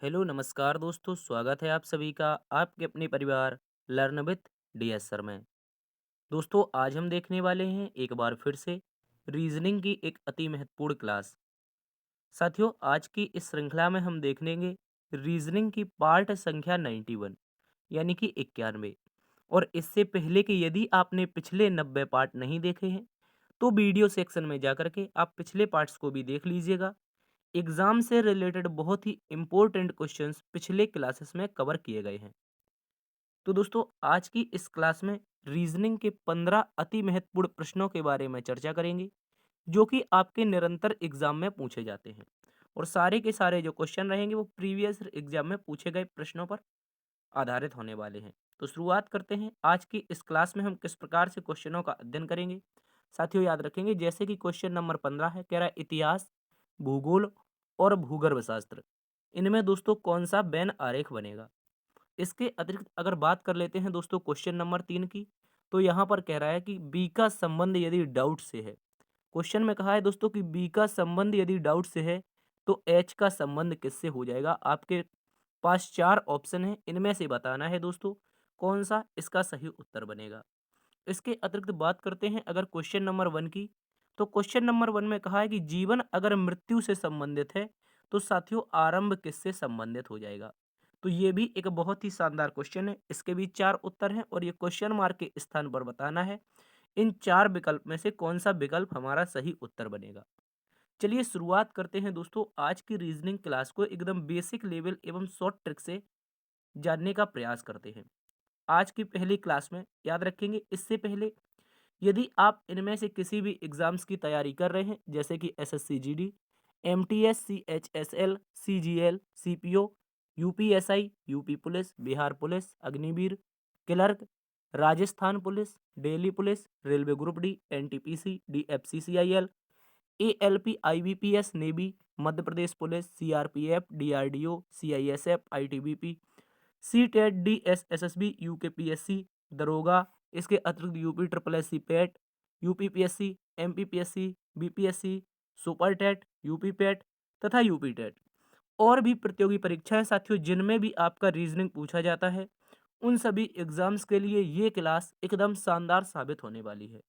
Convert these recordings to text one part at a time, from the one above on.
Hello नमस्कार दोस्तों, स्वागत है आप सभी का आपके अपने परिवार लर्न विथ डीएस सर में। दोस्तों आज हम देखने वाले हैं एक बार फिर से रीजनिंग की एक अति महत्वपूर्ण क्लास। साथियों आज की इस श्रृंखला में हम देखेंगे रीजनिंग की पार्ट संख्या 91 यानी कि 91। और इससे पहले कि यदि आपने पिछले 90 पार्ट नहीं देखे हैं तो वीडियो सेक्शन में जाकर के आप पिछले पार्ट्स को भी देख लीजिएगा। एग्जाम से रिलेटेड बहुत ही इंपॉर्टेंट क्वेश्चंस पिछले क्लासेस में कवर किए गए हैं। तो दोस्तों आज की इस क्लास में रीजनिंग के 15 अति महत्वपूर्ण प्रश्नों के बारे में चर्चा करेंगे जो कि आपके निरंतर एग्जाम में पूछे जाते हैं। और सारे के सारे जो क्वेश्चन रहेंगे वो प्रीवियस एग्जाम में पूछे गए प्रश्नों पर आधारित होने वाले हैं। तो शुरुआत करते हैं। आज की इस क्लास में हम किस प्रकार से क्वेश्चनों का अध्ययन करेंगे। साथियों याद रखेंगे जैसे कि क्वेश्चन नंबर 15 है, कह रहा है इतिहास, भूगोल और भूगर्भ शास्त्र, इनमें दोस्तों कौन सा बेन आरेख बनेगा। इसके अतिरिक्त अगर बात कर लेते हैं दोस्तों क्वेश्चन नंबर 3 की, तो यहाँ पर कह रहा है कि बी का संबंध यदि डाउट से है। क्वेश्चन में कहा है दोस्तों कि बी का संबंध यदि डाउट से है तो एच का संबंध किससे हो जाएगा। आपके पास 4 ऑप्शन है, इनमें से बताना है दोस्तों कौन सा इसका सही उत्तर बनेगा। इसके अतिरिक्त बात करते हैं अगर क्वेश्चन नंबर 1 की, तो क्वेश्चन नंबर 1 में कहा है कि जीवन अगर मृत्यु से संबंधित है तो साथियों आरंभ किससे संबंधित हो जाएगा। तो ये भी एक बहुत ही शानदार क्वेश्चन है। इसके भी 4 उत्तर हैं और ये क्वेश्चन मार्क के स्थान पर बताना है इन 4 विकल्प में से कौन सा विकल्प हमारा सही उत्तर बनेगा। चलिए शुरुआत करते हैं दोस्तों आज की रीजनिंग क्लास को एकदम बेसिक लेवल एवं शॉर्ट ट्रिक से जानने का प्रयास करते हैं। आज की पहली क्लास में याद रखेंगे इससे पहले यदि आप इनमें से किसी भी एग्जाम्स की तैयारी कर रहे हैं जैसे कि SSC GD, MTS, CHSL, CGL, CPO, UPSI, UP police, Bihar police, Agniveer, clerk, Rajasthan police, Delhi police, railway group D, NTPC, DFCCIL, ALP, IBPS, navy, Madhya Pradesh police, CRPF, DRDO, CISF, ITBP, C TET, D S S S B, UKPSC, दरोगा, इसके अतिरिक्त UP triple S C PET, UPPSC, MPPSC, BPSC, super TET, UP PET तथा UP TET और भी प्रतियोगी परीक्षाएं साथियों जिनमें भी आपका रीजनिंग पूछा जाता है उन सभी एग्जाम्स के लिए ये क्लास एकदम शानदार साबित होने वाली है।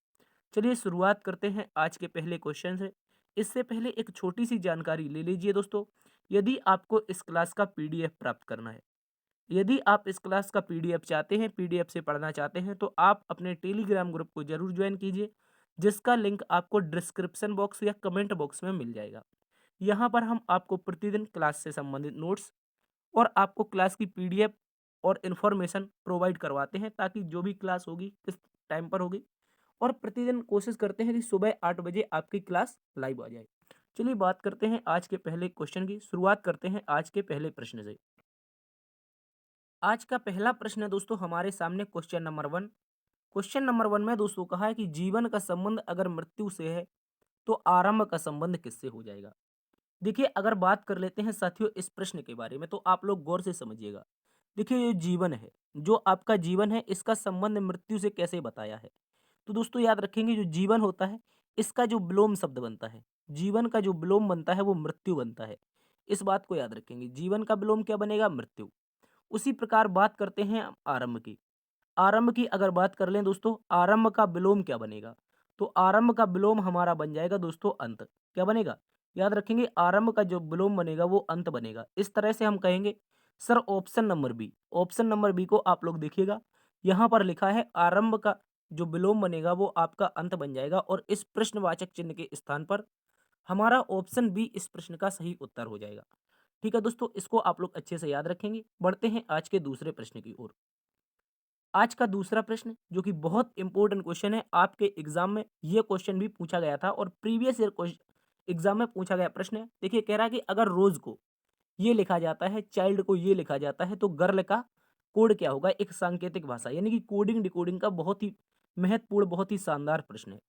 चलिए शुरुआत करते हैं आज के पहले क्वेश्चन से। इससे पहले एक छोटी सी जानकारी ले लीजिए दोस्तों। यदि आपको इस क्लास का पीडीएफ प्राप्त करना है, यदि आप इस क्लास का पीडीएफ चाहते हैं, पीडीएफ से पढ़ना चाहते हैं तो आप अपने टेलीग्राम ग्रुप को जरूर ज्वाइन कीजिए जिसका लिंक आपको डिस्क्रिप्शन बॉक्स या कमेंट बॉक्स में मिल जाएगा। यहाँ पर हम आपको प्रतिदिन क्लास से संबंधित नोट्स और आपको क्लास की पीडीएफ और इन्फॉर्मेशन प्रोवाइड करवाते हैं ताकि जो भी क्लास होगी किस टाइम पर होगी और प्रतिदिन कोशिश करते हैं कि सुबह 8 बजे आपकी क्लास लाइव आ जाए। चलिए बात करते हैं आज के पहले क्वेश्चन की। शुरुआत करते हैं आज के पहले प्रश्न से। आज का पहला प्रश्न है दोस्तों हमारे सामने क्वेश्चन नंबर 1। क्वेश्चन नंबर 1 में दोस्तों कहा है कि जीवन का संबंध अगर मृत्यु से है तो आरंभ का संबंध किससे हो जाएगा। देखिए अगर बात कर लेते हैं साथियों इस प्रश्न के बारे में तो आप लोग गौर से समझिएगा। देखिए ये जीवन है, जो आपका जीवन है इसका संबंध मृत्यु से कैसे बताया है। तो दोस्तों याद रखेंगे जो जीवन होता है इसका जो विलोम शब्द बनता है, जीवन का जो विलोम बनता है वो मृत्यु बनता है। इस बात को याद रखेंगे, जीवन का विलोम क्या बनेगा, मृत्यु। उसी प्रकार बात करते हैं हम आरंभ की। आरंभ की अगर बात कर लें दोस्तों, आरंभ का विलोम क्या बनेगा। तो आरंभ का विलोम हमारा बन जाएगा दोस्तों अंत। क्या बनेगा, याद रखेंगे आरंभ का जो विलोम बनेगा वो अंत बनेगा। इस तरह से हम कहेंगे sir option number B, option number B को आप लोग देखिएगा। यहाँ पर लिखा है आरंभ का जो विलोम बनेगा वो आपका अंत बन जाएगा और इस प्रश्नवाचक चिन्ह के स्थान पर हमारा ऑप्शन बी इस प्रश्न का सही उत्तर हो जाएगा। ठीक है दोस्तों, इसको आप लोग अच्छे से याद रखेंगे। बढ़ते हैं आज के दूसरे प्रश्न की ओर। आज का दूसरा प्रश्न जो कि बहुत इंपॉर्टेंट क्वेश्चन है, आपके एग्जाम में ये क्वेश्चन भी पूछा गया था और प्रीवियस ईयर क्वेश्चन एग्जाम में पूछा गया प्रश्न है। देखिए कह रहा है कि अगर रोज को ये लिखा जाता है, चाइल्ड को ये लिखा जाता है तो गर्ल का कोड क्या होगा। एक सांकेतिक भाषा यानी कि कोडिंग डिकोडिंग का बहुत ही महत्वपूर्ण बहुत ही शानदार प्रश्न है।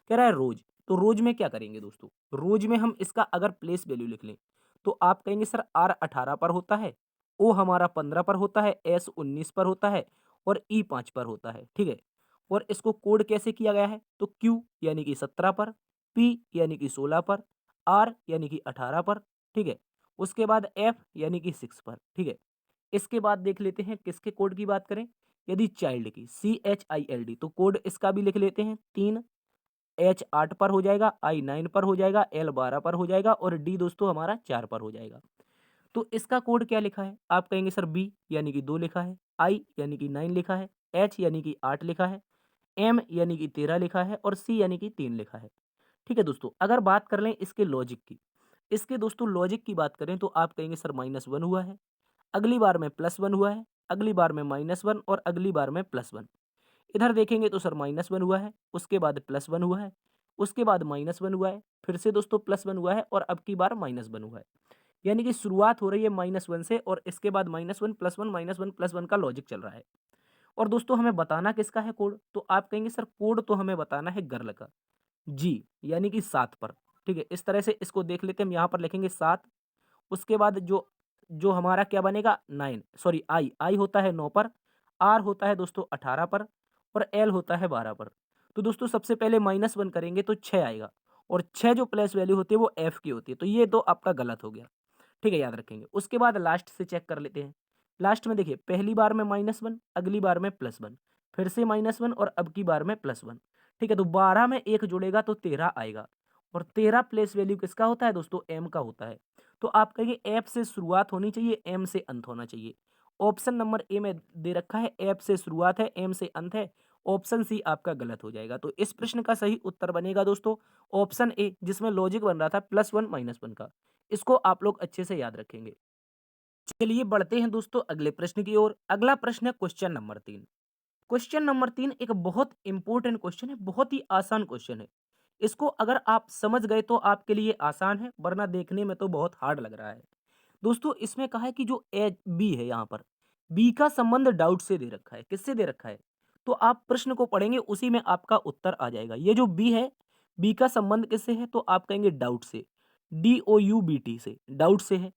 कह रहा है रोज, तो रोज में क्या करेंगे दोस्तों, रोज में हम इसका अगर प्लेस वैल्यू लिख लें तो आप कहेंगे सर आर 18 पर होता है, ओ हमारा 15 पर होता है, एस 19 पर होता है और ई 5 पर होता है। ठीक है, और इसको कोड कैसे किया गया है तो क्यू यानी कि 17 पर, पी यानी कि 16 पर, आर यानी कि 18 पर। ठीक है, उसके बाद F यानी कि 6 पर, ठीक है। इसके बाद देख लेते हैं किसके कोड की बात करें, यदि चाइल्ड की CHILD तो कोड इसका भी लिख लेते हैं 3, H 8 पर हो जाएगा, I 9 पर हो जाएगा, L 12 पर हो जाएगा और D दोस्तों हमारा 4 पर हो जाएगा। तो इसका कोड क्या लिखा है, आप कहेंगे सर B यानी कि 2 लिखा है, I यानी कि 9 लिखा है, H यानी कि 8 लिखा है, M यानी कि 13 लिखा है और C यानी कि 3 लिखा है। ठीक है दोस्तों, अगर बात कर लें इसके लॉजिक की, इसके दोस्तों लॉजिक की बात करें तो आप कहेंगे सर -1 हुआ है, अगली बार में +1 हुआ है, अगली बार में -1 और अगली बार में +1। इधर देखेंगे तो सर -1 हुआ है, उसके बाद +1 हुआ है, उसके बाद -1 हुआ है, फिर से दोस्तों +1 हुआ है और अब की बार -1 हुआ है। यानी कि शुरुआत हो रही है -1 से और इसके बाद -1 +1 -1 +1 का लॉजिक चल रहा है। और दोस्तों हमें बताना किसका है कोड, तो आप कहेंगे सर कोड तो हमें बताना है गर्ल का, जी यानी कि 7 पर। ठीक है, इस तरह से इसको देख लेते हैं, हम यहाँ पर लिखेंगे 7, उसके बाद जो जो हमारा क्या बनेगा 9 सॉरी आई होता है 9 पर, आर होता है दोस्तों 18 पर और एल होता है 12 पर। तो दोस्तों सबसे पहले -1 करेंगे तो 6 आएगा और 6 जो प्लेस वैल्यू होती है वो एफ की होती है, तो ये तो आपका गलत हो गया। ठीक है, याद रखेंगे। उसके बाद लास्ट से चेक कर लेते हैं। लास्ट में देखिए पहली बार में -1, अगली बार में +1, फिर से -1 और अब की बार में +1। ठीक है, तो 12 में 1 जुड़ेगा तो 13 आएगा और 13 प्लेस वैल्यू किसका होता है दोस्तों, एम का होता है। तो आप कहिए एफ से शुरुआत होनी चाहिए, एम से अंत होना चाहिए। ऑप्शन नंबर ए में दे रखा है एफ से शुरुआत है, एम से अंत है। ऑप्शन सी आपका गलत हो जाएगा। तो इस प्रश्न का सही उत्तर बनेगा दोस्तों ऑप्शन ए, जिसमें लॉजिक बन रहा था +1 -1 का। इसको आप लोग अच्छे से याद रखेंगे। चलिए बढ़ते हैं दोस्तों अगले प्रश्न की ओर। अगला प्रश्न है क्वेश्चन नंबर 3। क्वेश्चन नंबर 3 एक बहुत इंपॉर्टेंट क्वेश्चन है, बहुत ही आसान क्वेश्चन है। इसको अगर आप समझ गए तो आपके लिए आसान है, वरना देखने में तो बहुत हार्ड लग रहा है। दोस्तों इसमें कहा है कि जो ए बी है, यहाँ पर बी का संबंध डाउट से दे रखा है। किससे दे रखा है, तो आप प्रश्न को पढ़ेंगे उसी में आपका उत्तर आ जाएगा। ये जो बी है, बी का संबंध किससे है, तो आप कहेंगे डाउट से, DOUBT से, डाउट से है।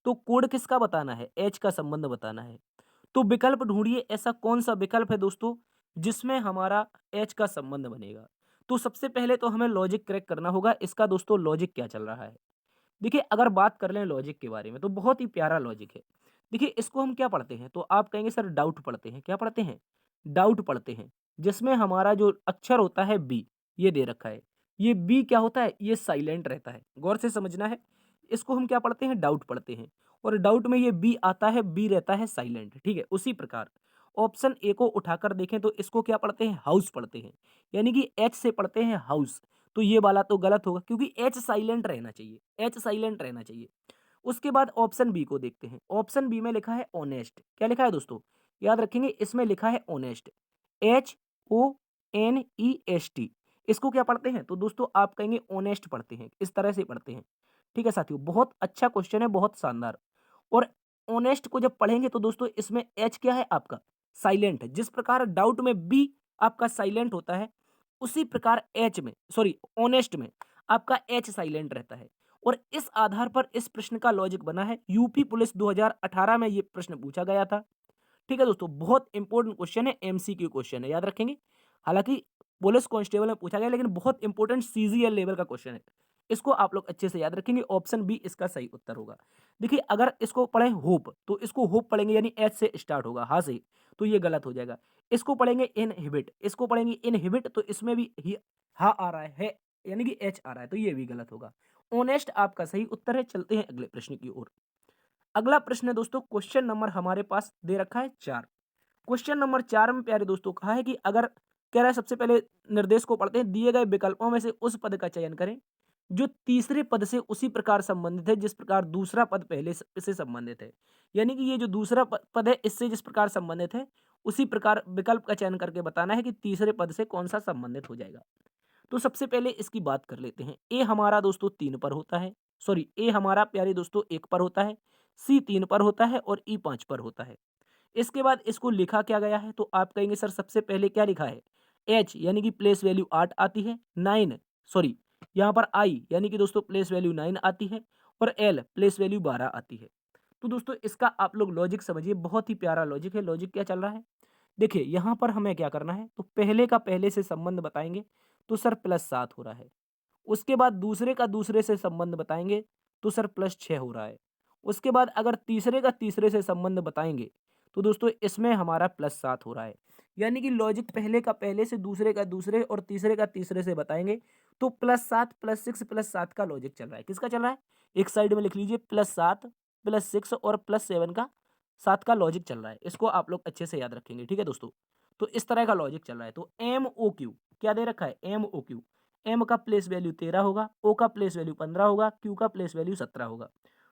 तो कोड किसका बताना है, एच का संबंध बताना है। तो विकल्प ढूंढिए, ऐसा कौन सा विकल्प है दोस्तों जिसमें हमारा एच का संबंध बनेगा। तो सबसे पहले तो हमें लॉजिक क्रैक करना होगा, इसका दोस्तों लॉजिक क्या चल रहा है। देखिए अगर बात कर लें लॉजिक के बारे में तो बहुत ही प्यारा लॉजिक है। देखिए इसको हम क्या पढ़ते हैं, तो आप कहेंगे सर डाउट पढ़ते हैं। क्या पढ़ते हैं, डाउट पढ़ते हैं, जिसमें हमारा जो अक्षर होता है बी, ये दे रखा है। ये बी क्या होता है, ये साइलेंट रहता है, गौर से समझना है। इसको हम क्या पढ़ते हैं, डाउट पढ़ते हैं। और डाउट में ये बी आता है, बी रहता है साइलेंट। ठीक है, उसी प्रकार ऑप्शन ए को उठाकर देखें तो इसको क्या पढ़ते हैं, हाउस पढ़ते हैं, यानी कि एच से पढ़ते हैं हाउस। तो ये वाला तो गलत होगा क्योंकि एच साइलेंट रहना चाहिए, एच साइलेंट रहना चाहिए। उसके बाद ऑप्शन बी को देखते हैं। ऑप्शन बी में लिखा है ऑनेस्ट। क्या लिखा है दोस्तों, याद रखेंगे, इसमें लिखा है ऑनेस्ट, HONEST। इसको क्या पढ़ते हैं, तो दोस्तों आप कहेंगे ऑनेस्ट पढ़ते हैं, इस तरह से पढ़ते हैं। ठीक है साथियों, बहुत अच्छा क्वेश्चन है, बहुत शानदार। और ऑनेस्ट को जब पढ़ेंगे तो दोस्तों इसमें एच क्या है आपका, साइलेंट है। जिस प्रकार डाउट में बी आपका साइलेंट होता है, उसी प्रकार एच में सॉरी ऑनेस्ट में आपका एच साइलेंट रहता है। और इस आधार पर इस प्रश्न का लॉजिक बना है। यूपी पुलिस 2018 में ये प्रश्न पूछा गया था। ठीक है दोस्तों, बहुत इंपॉर्टेंट क्वेश्चन है, MCQ क्वेश्चन है, याद रखेंगे। हालांकि पुलिस कांस्टेबल में पूछा गया, लेकिन बहुत इंपॉर्टेंट CGL लेवल का क्वेश्चन है। इसको आप लोग अच्छे से याद रखेंगे, ऑप्शन बी इसका सही उत्तर होगा। देखिए अगर इसको पढ़ें होप, तो इसको होप पढ़ेंगे यानी एच से स्टार्ट होगा, हा से, तो ये गलत हो जाएगा। इसको पढ़ेंगे इनहिबिट, इसको पढ़ेंगे इनहिबिट, तो इसमें भी हा आ रहा है यानी कि एच आ रहा है, तो ये भी गलत होगा। ऑनेस्ट आपका सही उत्तर है। चलते हैं अगले प्रश्न की ओर। अगला प्रश्न है दोस्तों, क्वेश्चन नंबर हमारे पास दे रखा है 4। क्वेश्चन नंबर 4 में प्यारे दोस्तों कहा है कि अगर, कह रहा है सबसे पहले निर्देश को पढ़ते हैं, दिए गए विकल्पों में से उस पद का चयन करें जो तीसरे पद से उसी प्रकार संबंधित है जिस प्रकार दूसरा पद पहले से संबंधित है। यानी कि ये जो दूसरा पद है इससे जिस प्रकार संबंधित है, उसी प्रकार विकल्प का चयन करके बताना है कि तीसरे पद से कौन सा संबंधित हो जाएगा। तो सबसे पहले इसकी बात कर लेते हैं। ए हमारा दोस्तों 3 पर होता है, सॉरी ए हमारा प्यारे दोस्तों 1 पर होता है, सी 3 पर होता है और ई 5 पर होता है। इसके बाद इसको लिखा क्या गया है, तो आप कहेंगे सर सबसे पहले क्या लिखा है, एच यानी कि प्लेस वैल्यू 8 आती है, 9 सॉरी यहाँ पर आई यानी कि दोस्तों प्लेस वैल्यू 9 आती है और एल प्लेस वैल्यू 12 आती है। तो दोस्तों इसका आप लोग लॉजिक समझिए, बहुत ही प्यारा लॉजिक है। लॉजिक क्या चल रहा है, देखिए यहाँ पर हमें क्या करना है, तो पहले का पहले से संबंध बताएंगे तो सर +7 हो रहा है। उसके बाद दूसरे का दूसरे से संबंध बताएंगे तो सर +6 हो रहा है। उसके बाद अगर तीसरे का तीसरे से संबंध बताएंगे तो दोस्तों इसमें हमारा +7 हो रहा है। यानी कि लॉजिक पहले का पहले से, दूसरे का दूसरे और तीसरे का तीसरे से बताएंगे तो +7 +6 +7 का लॉजिक चल रहा है। किसका चल रहा है? एक साइड में लिख लीजिए +7 +6 और +7 का 7 का लॉजिक चल रहा है। इसको आप लोग अच्छे से याद रखेंगे, ठीक है दोस्तों। तो इस तरह का लॉजिक चल रहा है। तो MOQ क्या दे रखा है? MOQ, एम का प्लेस वैल्यू 13 होगा, ओ का प्लेस वैल्यू 15 होगा, क्यू का प्लेस वैल्यू 17 होगा।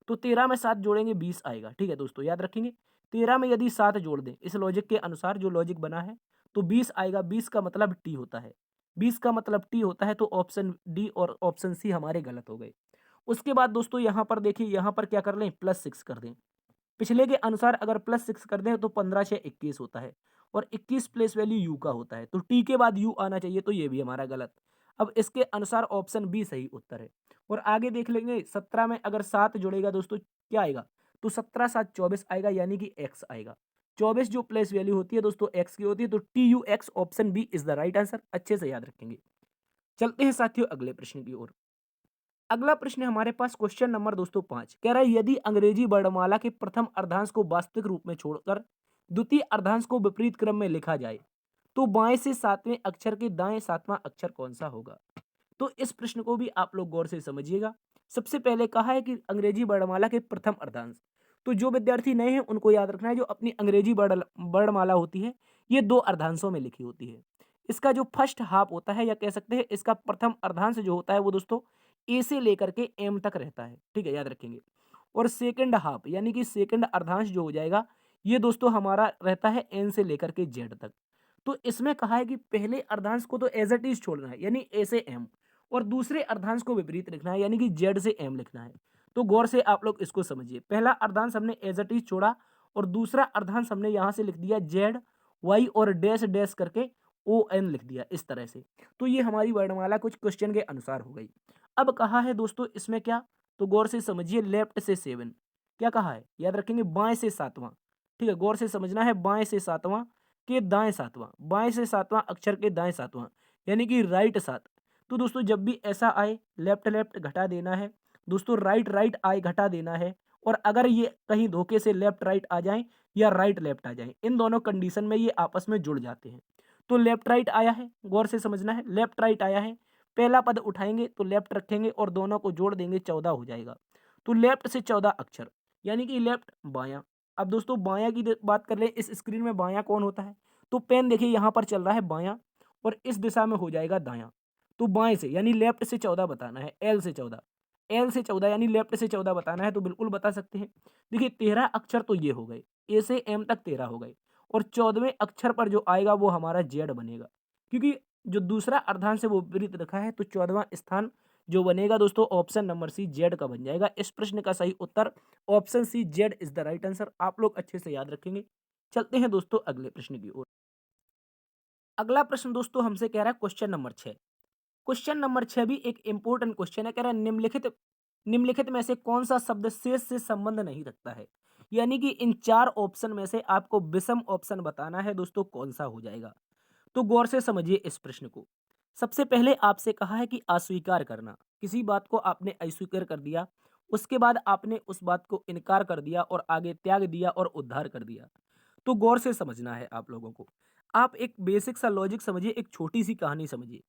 तो 13 में 7 जोड़ेंगे 20 आएगा, ठीक है दोस्तों, याद रखेंगे। 13 में यदि 7 जोड़ दें इस लॉजिक के अनुसार जो लॉजिक बना है तो 20 आएगा। 20 का मतलब टी होता है, 20 का मतलब टी होता है। तो ऑप्शन डी और ऑप्शन सी हमारे गलत हो गए। उसके बाद दोस्तों यहाँ पर देखिए, यहाँ पर क्या कर लें? +6 कर दें। पिछले के अनुसार अगर +6 कर दें तो 15 6 21 होता है और 21 प्लेस वैल्यू यू का होता है। तो टी के बाद यू आना चाहिए, तो ये भी हमारा गलत। अब इसके अनुसार ऑप्शन बी सही उत्तर है। और आगे देख लेंगे, 17 में अगर 7 जुड़ेगा दोस्तों क्या आएगा? तो 17 7 24 आएगा, यानी कि एक्स आएगा। 24 जो प्लेस वैल्यू होती है दोस्तों एक्स की होती है। तो TUX option B is the right answer. अच्छे से याद रखेंगे। चलते हैं साथियों अगले प्रश्न की ओर। अगला प्रश्न है हमारे पास क्वेश्चन नंबर दोस्तों 5। कह रहा है यदि अंग्रेजी वर्णमाला के प्रथम अर्धांश को वास्तविक रूप में छोड़कर द्वितीय अर्धांश को विपरीत क्रम में लिखा जाए तो बाएं से सातवें अक्षर के दाएं सातवां अक्षर कौन सा होगा? तो इस प्रश्न को भी आप लोग गौर से समझिएगा। सबसे पहले कहा है कि अंग्रेजी वर्णमाला के प्रथम अर्धांश। तो जो विद्यार्थी नए हैं उनको याद रखना है, जो अपनी अंग्रेजी वर्णमाला होती है ये 2 अर्धांशों में लिखी होती है। इसका जो फर्स्ट हाफ होता है या कह सकते हैं इसका प्रथम अर्धांश जो होता है वो दोस्तों ए से लेकर के एम तक रहता है, ठीक है, याद रखेंगे। और सेकंड हाफ यानी कि सेकंड अर्धांश जो हो जाएगा ये दोस्तों हमारा रहता है एन से लेकर के जेड तक। तो इसमें कहा है कि पहले अर्धांश को तो एज इट इज छोड़ना है यानी ए से एम, और दूसरे अर्धांश को विपरीत लिखना है यानी कि जेड से एम लिखना है। तो गौर से आप लोग इसको समझिए। पहला अर्धांश हमने एज इट इज छोड़ा और दूसरा अर्धांश हमने यहां से लिख दिया जेड वाई और डैश डैश करके ओ एन लिख दिया इस तरह से। तो ये हमारी वर्णमाला कुछ क्वेश्चन के अनुसार हो गई। अब कहा है दोस्तों इसमें क्या? तो गौर से समझिए, लेफ्ट से 7। क्या कहा है? याद रखेंगे बाएं से सातवां, ठीक है, गौर से समझना है। बाएं से सातवां के दाएं सातवां, बाएं से सातवां अक्षर के दाएं सातवां यानी कि राइट 7। तो दोस्तों जब भी ऐसा आए लेफ्ट लेफ्ट घटा देना है दोस्तों, राइट राइट आए घटा देना है। और अगर ये कहीं धोखे से लेफ्ट राइट आ जाए या राइट लेफ्ट आ जाए, इन दोनों कंडीशन में ये आपस में जुड़ जाते हैं। तो लेफ्ट राइट आया है, गौर से समझना है, लेफ्ट राइट आया है। पहला पद उठाएंगे तो लेफ्ट रखेंगे और दोनों को जोड़ देंगे 14 हो जाएगा। तो लेफ्ट से 14 अक्षर यानी कि लेफ्ट बायां। अब दोस्तों बायां की बात कर ले, इस स्क्रीन में बायां कौन होता है? तो पेन देखिए यहाँ पर चल रहा है बायां और इस दिशा में हो जाएगा दायां। तो बाएं से यानी लेफ्ट से 14 बताना है, एल से 14, एल से 14 यानी लेफ्ट से 14 बताना है। तो बिल्कुल बता सकते हैं। देखिए 13 अक्षर तो ये हो गए, ए से एम तक 13 हो गए और 14वें अक्षर पर जो आएगा वो हमारा जेड बनेगा, क्योंकि जो दूसरा अर्धांश है वो विपरीत रखा है। तो 14वां स्थान जो बनेगा दोस्तों ऑप्शन नंबर सी जेड का बन जाएगा। इस प्रश्न का सही उत्तर option C Z is the right answer. आप लोग अच्छे से याद रखेंगे। चलते हैं दोस्तों अगले प्रश्न की ओर। अगला प्रश्न दोस्तों हमसे कह रहा है क्वेश्चन नंबर 6। क्वेश्चन नंबर 6 भी एक इंपॉर्टेंट क्वेश्चन है। कह रहा है निम्नलिखित में से कौन सा शब्द शेष से संबंध नहीं रखता है? यानी कि इन 4 ऑप्शन में से आपको विषम ऑप्शन बताना है दोस्तों, कौन सा हो जाएगा? तो गौर से समझिए इस प्रश्न को। सबसे पहले आपसे कहा है कि अस्वीकार करना, किसी बात को आपने अस्वीकार कर दिया, उसके बाद आपने उस बात को इनकार कर दिया और आगे त्याग दिया और उद्धार कर दिया। तो गौर से समझना है आप लोगों को। आप एक बेसिक सा लॉजिक समझिए, एक छोटी सी कहानी समझिए।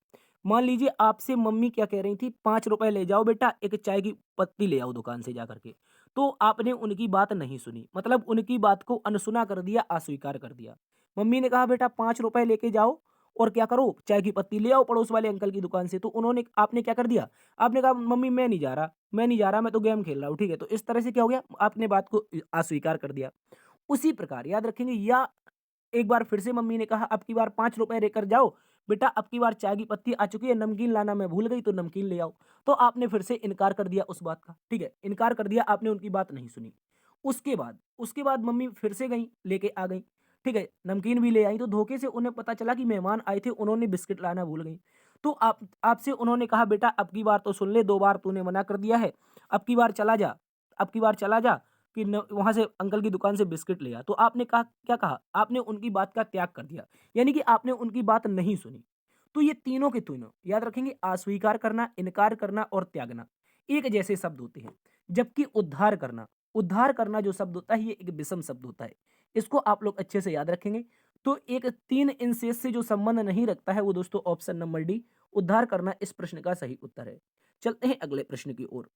मान लीजिए आपसे मम्मी क्या कह रही थी, 5 रुपए ले जाओ बेटा, एक चाय की पत्ती ले आओ दुकान से जा करके। तो आपने उनकी बात नहीं सुनी, मतलब उनकी बात को अनसुना कर दिया, अस्वीकार कर दिया। मम्मी ने कहा बेटा 5 रुपए लेके जाओ और क्या करो, चाय की पत्ती ले आओ पड़ोस वाले अंकल की दुकान से। तो उन्होंने आपने क्या कर दिया? आपने कहा मम्मी मैं नहीं जा रहा, मैं नहीं जा रहा, मैं तो गेम खेल रहा हूँ, ठीक है। तो इस तरह से क्या हो गया, आपने बात को अस्वीकार कर दिया। उसी प्रकार याद रखेंगे, या एक बार फिर से मम्मी ने कहा अब की बार 5 रुपए लेकर जाओ बेटा, अब की बार चाय की पत्ती आ चुकी है, नमकीन लाना मैं भूल गई तो नमकीन ले आओ। तो आपने फिर से इनकार कर दिया उस बात का, ठीक है, इनकार कर दिया, आपने उनकी बात नहीं सुनी। उसके बाद मम्मी फिर से गई, लेके आ गई, ठीक है, नमकीन भी ले आई। तो धोखे से उन्हें पता चला कि मेहमान आए थे, उन्होंने बिस्किट लाना भूल गई। तो आपसे उन्होंने कहा बेटा अब की बार तो सुन ले, 2 बार तूने मना कर दिया है, अब की बार चला जा, अब की बार चला जा कि वहां से अंकल की दुकान से बिस्किट ले आ। तो आपने कहा, क्या कहा, आपने उनकी बात का त्याग कर दिया, यानी कि आपने उनकी बात नहीं सुनी। तो ये तीनों के तीनों याद रखेंगे, अस्वीकार करना, इनकार करना और त्यागना एक जैसे शब्द होते हैं। जबकि उद्धार करना, उद्धार करना जो शब्द होता है ये एक विषम शब्द होता है। इसको आप लोग अच्छे से याद रखेंगे। तो एक 3 इंचेस से जो संबंध नहीं रखता है वो दोस्तों ऑप्शन नंबर डी उद्धार करना इस प्रश्न का सही उत्तर है। चलते हैं अगले प्रश्न की ओर।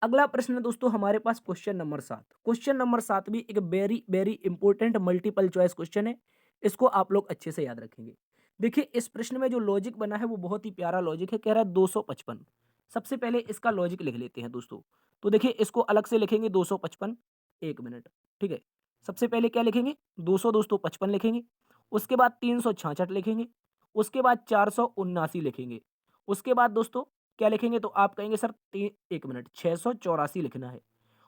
अगला प्रश्न है दोस्तों हमारे पास क्वेश्चन नंबर 7। क्वेश्चन नंबर 7 भी एक very very important multiple choice question है। इसको आप लोग अच्छे से याद रखेंगे। देखिए इस प्रश्न में जो लॉजिक बना है वो बहुत ही प्यारा लॉजिक है। कह रहा है 255। सबसे पहले इसका लॉजिक लिख लेते हैं दोस्तों। तो देखिए इसको अलग से लिखेंगे 255। एक मिनट। ठीक है। सबसे पहले क्या लिखेंगे 200 दोस्तों 55 लिखेंगे। उसके बाद 366 लिखेंगे। उसके बाद 479 लिखेंगे। उसके बाद दोस्तों क्या लिखेंगे तो आप कहेंगे सर एक मिनट 684 लिखना है।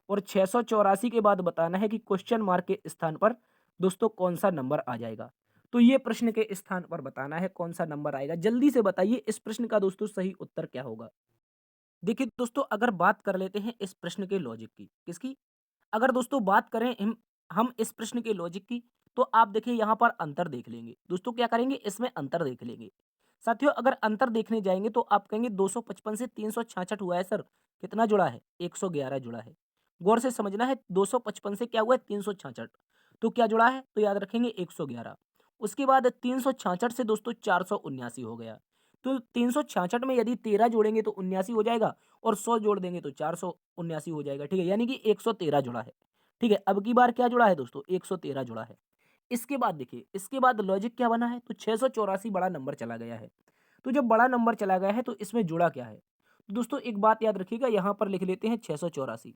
और 684 के बाद बताना है कि क्वेश्चन मार्क के स्थान पर दोस्तों कौन सा नंबर आ जाएगा। तो ये प्रश्न के स्थान पर बताना है कौन सा नंबर आएगा। जल्दी से बताइए इस प्रश्न का दोस्तों सही उत्तर क्या होगा। देखिए दोस्तों अगर बात कर लेते हैं इस प्रश्न के लॉजिक की, किसकी, अगर दोस्तों बात करें हम इस प्रश्न के लॉजिक की, तो आप देखिए यहाँ पर अंतर देख लेंगे दोस्तों। क्या करेंगे इसमें अंतर देख लेंगे साथियों। अगर अंतर देखने जाएंगे तो आप कहेंगे 255 से 366 हुआ है सर, कितना जुड़ा है 111 जुड़ा है। गौर से समझना है 255 से क्या हुआ है 366, तो क्या जुड़ा है तो याद रखेंगे 111। उसके बाद 366 से दोस्तों 479 हो गया। तो 366 में यदि 13 जोड़ेंगे तो 79 हो जाएगा और 100 जोड़ देंगे तो 479 हो जाएगा। ठीक है, यानी कि 113 जुड़ा है। ठीक है, अब की बार क्या जुड़ा है दोस्तों 113 जुड़ा है। इसके बाद देखिए इसके बाद लॉजिक क्या बना है तो 684 बड़ा नंबर चला गया है। तो जब बड़ा नंबर चला गया है तो इसमें जुड़ा क्या है। तो दोस्तों एक बात याद रखिएगा, यहाँ पर लिख लेते हैं 684।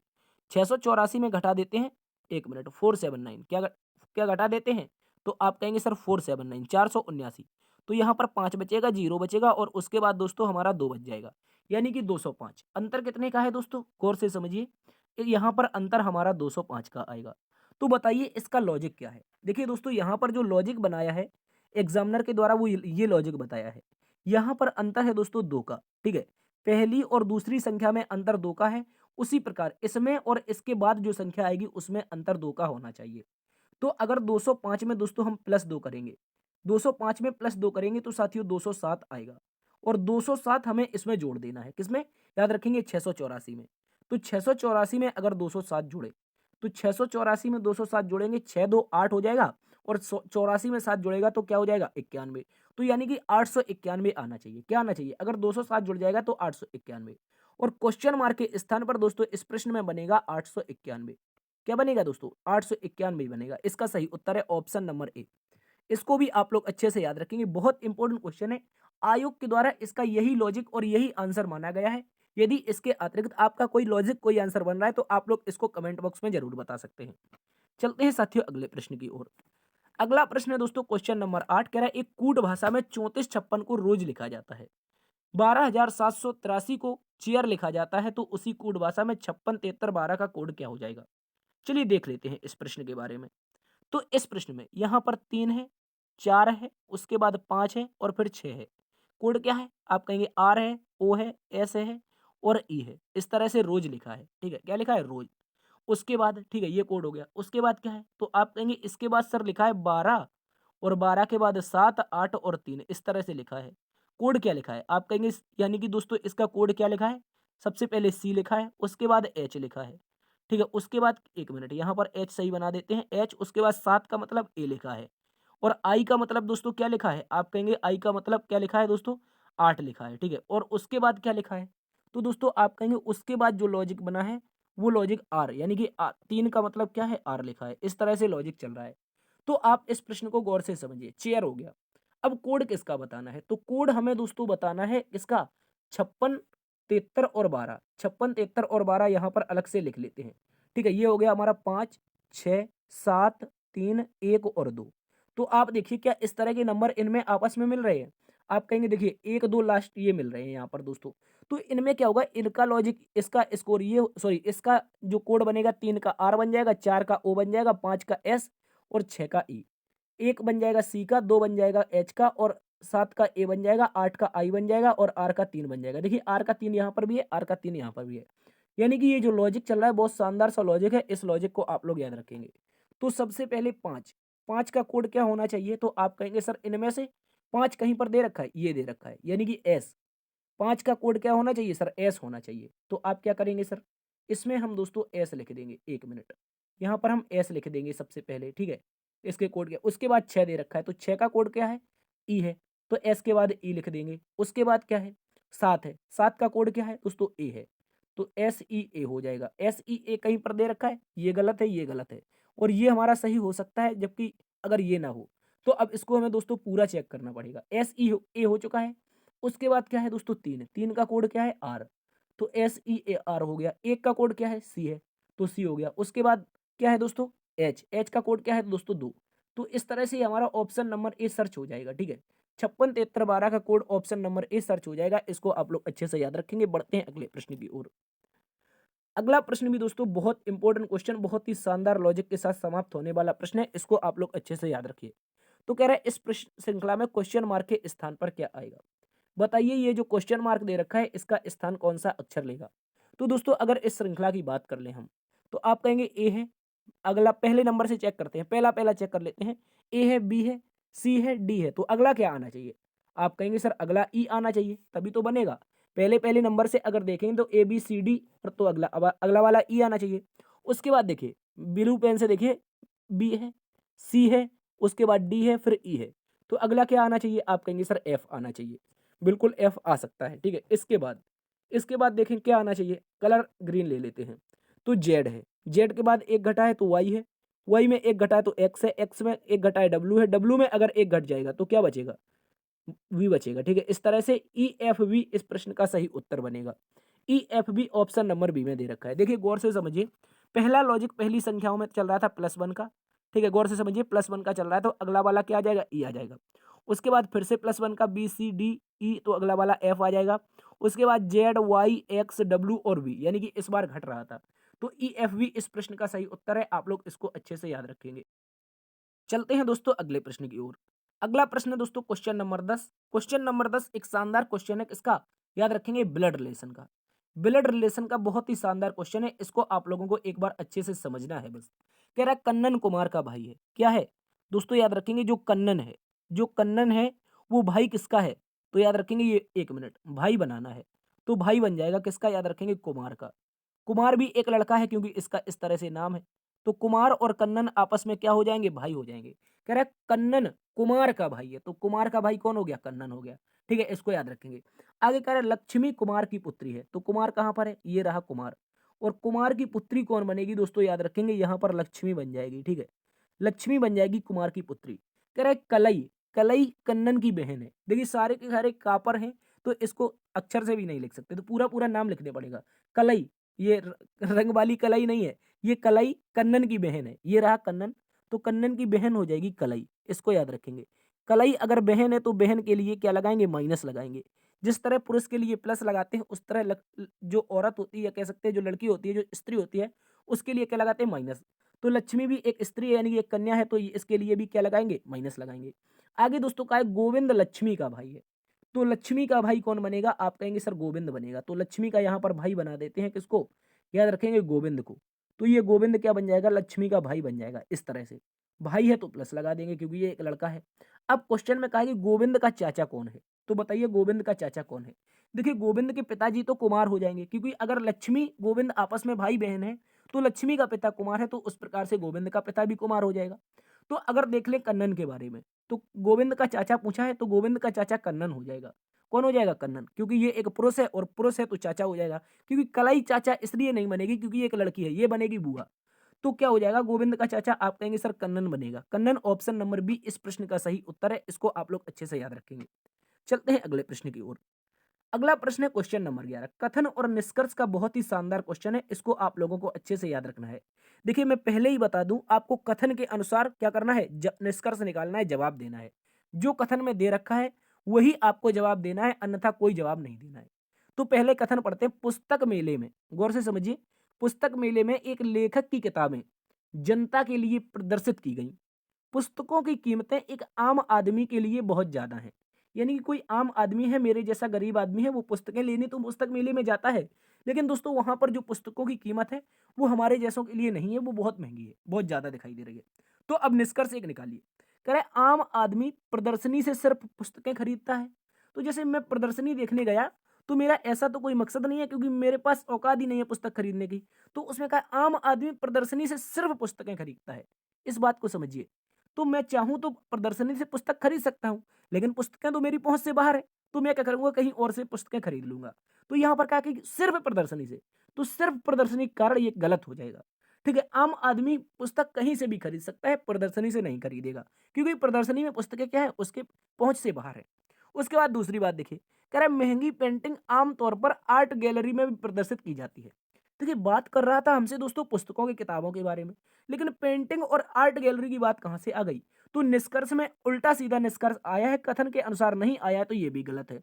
684 में घटा देते हैं, एक मिनट 479, क्या घटा देते हैं तो आप कहेंगे सर 479 479। तो यहाँ पर 5 बचेगा, 0 बचेगा और उसके बाद दोस्तों हमारा 2 बच जाएगा, यानी कि 205। अंतर कितने का है दोस्तों गौर से समझिए, यहाँ पर अंतर हमारा 205 का आएगा। तो बताइए इसका लॉजिक क्या है। देखिए दोस्तों यहाँ पर जो लॉजिक बनाया है एग्जामिनर के द्वारा वो ये लॉजिक बताया है। यहाँ पर अंतर है दोस्तों 2 का। ठीक है, पहली और दूसरी संख्या में अंतर 2 का है, उसी प्रकार इसमें और इसके बाद जो संख्या आएगी उसमें अंतर 2 का होना चाहिए। तो अगर 205 में दोस्तों हम प्लस 2 करेंगे, 205 में प्लस 2 करेंगे तो साथियों 207 आएगा। और 207 हमें इसमें जोड़ देना है, किसमें, याद रखेंगे 684 में। तो 684 में अगर 207 जुड़े तो 684 में 207 जोड़ेंगे, 6 2 8 हो जाएगा और 84 में 7 जुड़ेगा तो क्या हो जाएगा 91। तो यानी कि 891 आना चाहिए। क्या आना चाहिए, अगर 207 जुड़ जाएगा तो 891। और क्वेश्चन मार्क के स्थान पर दोस्तों इस प्रश्न में बनेगा 891। क्या बनेगा दोस्तों 891 बनेगा। इसका सही उत्तर है ऑप्शन नंबर ए। इसको भी आप लोग अच्छे से याद रखेंगे, बहुत इंपॉर्टेंट क्वेश्चन है। आयोग के द्वारा इसका यही लॉजिक और यही आंसर माना गया है। यदि इसके अतिरिक्त आपका कोई लॉजिक कोई आंसर बन रहा है तो आप लोग इसको कमेंट बॉक्स में जरूर बता सकते हैं। चलते हैं साथियों अगले प्रश्न की ओर। अगला प्रश्न है दोस्तों क्वेश्चन नंबर 8। कह रहा है एक कूट भाषा में 3456 को रोज लिखा जाता है, 12783 को चेयर लिखा जाता है, तो उसी कूट भाषा में 56 73 12 का कोड क्या हो जाएगा। चलिए देख लेते हैं इस प्रश्न के बारे में। तो इस प्रश्न में यहाँ पर 3 है, 4 है, उसके बाद 5 है और फिर 6 है। कोड क्या है आप कहेंगे आर है, ओ है, एस है और ई है। इस तरह से रोज लिखा है। ठीक है, क्या लिखा है रोज। उसके बाद ठीक है ये कोड हो गया। उसके बाद क्या है तो आप कहेंगे इसके बाद सर लिखा है 12 और 12 के बाद 7 8 और 3, इस तरह से लिखा है। कोड क्या लिखा है आप कहेंगे यानी कि दोस्तों इसका कोड क्या लिखा है, सबसे पहले सी लिखा है, उसके बाद एच लिखा है। ठीक है, उसके बाद एक मिनट यहाँ पर एच सही बना देते हैं, एच, उसके बाद 7 का मतलब ए लिखा है और आई का मतलब दोस्तों क्या लिखा है आप कहेंगे आई का मतलब क्या लिखा है दोस्तों 8 लिखा है। ठीक है, और उसके बाद क्या लिखा है तो दोस्तों आप कहेंगे उसके बाद जो लॉजिक बना है वो लॉजिक आर, यानी कि 3 का मतलब क्या है आर लिखा है। इस तरह से लॉजिक चल रहा है। तो आप इस प्रश्न को गौर से समझिए। चेयर हो गया। अब कोड किसका बताना है तो कोड हमें दोस्तों बताना है इसका 56 73 और 12। 56 73 और 12 यहाँ पर अलग से लिख लेते हैं। ठीक है, ये हो गया हमारा 5 6 7 3 1 और 2। तो आप देखिए क्या इस तरह के नंबर इनमें आपस में मिल रहे हैं। आप कहेंगे देखिए 1 2 लास्ट ये मिल रहे हैं यहाँ पर दोस्तों। तो इनमें क्या होगा, इनका लॉजिक, इसका स्कोर ये सॉरी इसका जो कोड बनेगा 3 का आर बन जाएगा, 4 का ओ बन जाएगा, 5 का एस और 6 का ई। 1 बन जाएगा सी का, 2 बन जाएगा एच का और 7 का ए बन जाएगा, 8 का आई बन जाएगा और आर का 3 बन जाएगा। देखिए आर का 3 यहाँ पर भी है, आर का 3 यहाँ पर भी है। यानी कि ये जो लॉजिक चल रहा है बहुत शानदार सा लॉजिक है। इस लॉजिक को आप लोग याद रखेंगे। तो सबसे पहले 5 का कोड क्या होना चाहिए तो आप कहेंगे सर इनमें से 5 कहीं पर दे रखा है, ये दे रखा है, यानी कि एस। 5 का कोड क्या होना चाहिए सर एस होना चाहिए। तो आप क्या करेंगे सर इसमें हम दोस्तों एस लिख देंगे, 1 मिनट। यहाँ पर हम एस लिख देंगे सबसे पहले, ठीक है। इसके कोड क्या, उसके बाद 6 दे रखा है तो 6 का कोड क्या है, ई है, तो एस के बाद ई लिख देंगे। उसके बाद क्या है, 7 है, 7 का कोड क्या है दोस्तों, ए है, तो एस ई ए हो जाएगा। एस ई ए कहीं पर दे रखा है, ये गलत है, ये गलत है, और ये हमारा सही हो सकता है, जबकि अगर ये ना हो तो अब इसको हमें दोस्तों पूरा चेक करना पड़ेगा। एस ई ए हो चुका है। उसके बाद क्या है दोस्तों, 3, 3 का कोड क्या है, आर, तो एस ई ए आर हो गया। एक का कोड क्या है, सी है, तो सी हो गया। उसके बाद क्या है दोस्तों, एच, एच का कोड क्या है दोस्तों, 2। तो इस तरह से हमारा ऑप्शन नंबर ए सर्च हो जाएगा, ठीक है। 56 73 12 का code option number A search हो जाएगा। इसको आप लोग अच्छे से याद रखेंगे। बढ़ते हैं अगले प्रश्न की ओर। अगला प्रश्न भी दोस्तों बहुत इंपॉर्टेंट क्वेश्चन, बहुत ही शानदार लॉजिक के साथ समाप्त होने वाला प्रश्न है। इसको आप लोग अच्छे से याद रखिए। तो कह रहा है इस प्रश्न श्रृंखला में क्वेश्चन मार्क के स्थान पर क्या आएगा। बताइए ये जो क्वेश्चन मार्क दे रखा है इसका स्थान कौन सा अक्षर लेगा। तो दोस्तों अगर इस श्रृंखला की बात कर लें हम, तो आप कहेंगे ए है। अगला पहले नंबर से चेक करते हैं, पहला पहला चेक कर लेते हैं। ए है, बी है, सी है, डी है, तो अगला क्या आना चाहिए। आप कहेंगे सर अगला ई आना चाहिए, तभी तो बनेगा। पहले पहले नंबर से अगर देखेंगे तो ए बी सी डी, और तो अगला वाला ई आना चाहिए। उसके बाद देखिए ब्लू पेन से देखिए, बी है, सी है, उसके बाद डी है, फिर ई है, तो अगला क्या आना चाहिए। आप कहेंगे सर एफ आना चाहिए। बिल्कुल एफ आ सकता है, ठीक है। इसके बाद देखें क्या आना चाहिए, कलर ग्रीन ले लेते हैं, तो जेड है। जेड के बाद एक घटा है तो वाई है, वाई में एक घटा है तो एक्स है, एक्स में एक घटा है डब्ल्यू है, डब्ल्यू में अगर एक घट जाएगा तो क्या बचेगा, वी बचेगा, ठीक है। इस तरह से ई एफ वी इस प्रश्न का सही उत्तर बनेगा। E F B option number B में दे रखा है। देखिए गौर से समझिए, पहला लॉजिक पहली संख्याओं में चल रहा था +1 का, ठीक है। गौर से समझिए +1 का चल रहा है, तो अगला वाला क्या आ जाएगा, ई आ जाएगा। उसके बाद फिर से +1 का बी सी डी ई, तो अगला वाला एफ आ जाएगा। उसके बाद जेड वाई एक्स डब्ल्यू और वी, यानी कि इस बार घट रहा था, तो ई एफ वी इस प्रश्न का सही उत्तर है। आप लोग इसको अच्छे से याद रखेंगे। चलते हैं दोस्तों अगले प्रश्न की ओर। अगला प्रश्न है दोस्तों क्वेश्चन नंबर 10। क्वेश्चन नंबर 10 एक शानदार क्वेश्चन है, किसका, याद रखेंगे, ब्लड रिलेशन का। ब्लड रिलेशन का बहुत ही शानदार क्वेश्चन है, इसको आप लोगों को एक बार अच्छे से समझना है बस। कह रहा है कन्नन कुमार का भाई है, क्या है दोस्तों, याद रखेंगे जो कन्नन है, जो कन्नन है वो भाई किसका है। तो याद रखेंगे ये 1 मिनट भाई बनाना है, तो भाई बन जाएगा किसका, याद रखेंगे कुमार का। कुमार भी एक लड़का है क्योंकि इसका इस तरह से नाम है, तो कुमार और कन्नन आपस में क्या हो जाएंगे, भाई हो जाएंगे। कह रहा है कन्नन कुमार का भाई है, तो कुमार का भाई कौन हो गया, कन्नन हो गया, ठीक है। इसको याद रखेंगे। आगे कह रहा है लक्ष्मी कुमार की पुत्री है, तो कुमार कहां पर है, ये रहा कुमार। और कुमार की पुत्री कौन बनेगी दोस्तों, याद रखेंगे यहां पर लक्ष्मी बन जाएगी, ठीक है। लक्ष्मी बन जाएगी कुमार की पुत्री। कह रहा है कलई, कलई कन्नन की बहन है। देखिए सारे के सारे कापर हैं, तो इसको अक्षर से भी नहीं लिख सकते, तो पूरा पूरा नाम लिखने पड़ेगा। कलई, ये रंग वाली कलई नहीं है, ये कलई कन्नन की बहन है, ये रहा कन्नन, तो कन्नन की बहन हो जाएगी कलई। इसको याद रखेंगे। कलई अगर बहन है तो बहन के लिए क्या लगाएंगे, माइनस लगाएंगे। जिस तरह पुरुष के लिए प्लस लगाते हैं, उस तरह जो औरत होती है, या कह सकते हैं जो लड़की होती है, जो स्त्री होती है, उसके लिए क्या लगाते हैं, माइनस। तो लक्ष्मी भी एक स्त्री है, यानी कि एक कन्या है, तो इसके लिए भी क्या लगाएंगे, माइनस लगाएंगे। आगे दोस्तों का है गोविंद लक्ष्मी का भाई है, तो लक्ष्मी का भाई कौन बनेगा, आप कहेंगे सर गोविंद बनेगा, तो लक्ष्मी का यहाँ पर भाई बना देते हैं, किसको, याद रखेंगे गोविंद को। तो ये गोविंद क्या बन जाएगा, लक्ष्मी का भाई बन जाएगा। इस तरह से भाई है तो प्लस लगा देंगे क्योंकि ये एक लड़का है। अब क्वेश्चन में कहा कि गोविंद का चाचा कौन है, तो बताइए गोविंद का चाचा कौन है। देखिए गोविंद के पिताजी तो कुमार हो जाएंगे, क्योंकि अगर लक्ष्मी गोविंद आपस में भाई बहन है, तो लक्ष्मी का पिता कुमार है, तो उस प्रकार से गोविंद का पिता भी कुमार हो जाएगा। तो अगर देख ले कन्नन के बारे में, तो गोविंद का चाचा पूछा है, तो गोविंद का चाचा कन्नन हो जाएगा। कौन हो जाएगा, कन्नन, क्योंकि ये एक पुरुष है, और पुरुष है तो चाचा हो जाएगा। क्योंकि कलाई चाचा इसलिए नहीं बनेगी क्योंकि ये एक लड़की है, ये बनेगी बुआ। तो क्या हो जाएगा, गोविंद का चाचा आप कहेंगे सर कन्नन बनेगा। कन्नन ऑप्शन नंबर बी इस प्रश्न का सही उत्तर है। इसको आप लोग अच्छे से याद रखेंगे। चलते हैं अगले प्रश्न की ओर। अगला प्रश्न है क्वेश्चन नंबर 11। कथन और निष्कर्ष का बहुत ही शानदार क्वेश्चन है, इसको आप लोगों को अच्छे से याद रखना है। देखिए मैं पहले ही बता दूं, आपको कथन के अनुसार क्या करना है, निष्कर्ष निकालना है, जवाब देना है। जो कथन में दे रखा है वही आपको जवाब देना है, अन्यथा कोई जवाब नहीं देना है। तो पहले कथन पढ़ते हैं। पुस्तक मेले में, गौर से समझिए, पुस्तक मेले में एक लेखक की किताबें जनता के लिए प्रदर्शित की गई। पुस्तकों की कीमतें एक आम आदमी के लिए बहुत ज्यादा हैं। यानी कि कोई आम आदमी है, मेरे जैसा गरीब आदमी है, वो पुस्तकें लेने तो पुस्तक मेले में जाता है, लेकिन दोस्तों वहां पर जो पुस्तकों की कीमत है वो हमारे जैसों के लिए नहीं है, वो बहुत महंगी है, बहुत ज्यादा दिखाई दे रही है। तो अब निष्कर्ष एक निकालिए। कह रहे आम आदमी प्रदर्शनी से सिर्फ पुस्तकें खरीदता है। तो जैसे मैं प्रदर्शनी देखने गया, तो मेरा ऐसा तो कोई मकसद नहीं है, क्योंकि मेरे पास औकात ही नहीं है पुस्तक खरीदने की। तो उसमें कहा आम आदमी प्रदर्शनी से सिर्फ पुस्तकें खरीदता है, इस बात को समझिए। तो मैं चाहूँ तो प्रदर्शनी से पुस्तक खरीद सकता हूँ, लेकिन पुस्तकें तो मेरी पहुँच से बाहर है, तो मैं क्या करूँगा, कहीं और से पुस्तकें खरीद लूँगा। तो यहाँ पर कहा कि सिर्फ प्रदर्शनी से, तो सिर्फ प्रदर्शनी के कारण ये गलत हो जाएगा। ठीक है, आम आदमी पुस्तक कहीं से भी खरीद सकता है, प्रदर्शनी से नहीं खरीदेगा, क्योंकि प्रदर्शनी में पुस्तकें क्या है, उसके पहुँच से बाहर है। उसके बाद दूसरी बात देखिए, कह रहा है महंगी पेंटिंग आमतौर पर आर्ट गैलरी में भी प्रदर्शित की जाती है। देखिए, बात कर रहा था हमसे दोस्तों पुस्तकों की किताबों के बारे में, लेकिन पेंटिंग और आर्ट गैलरी की बात कहाँ से आ गई? तो निष्कर्ष में उल्टा सीधा निष्कर्ष आया है, कथन के अनुसार नहीं आया, तो ये भी गलत है।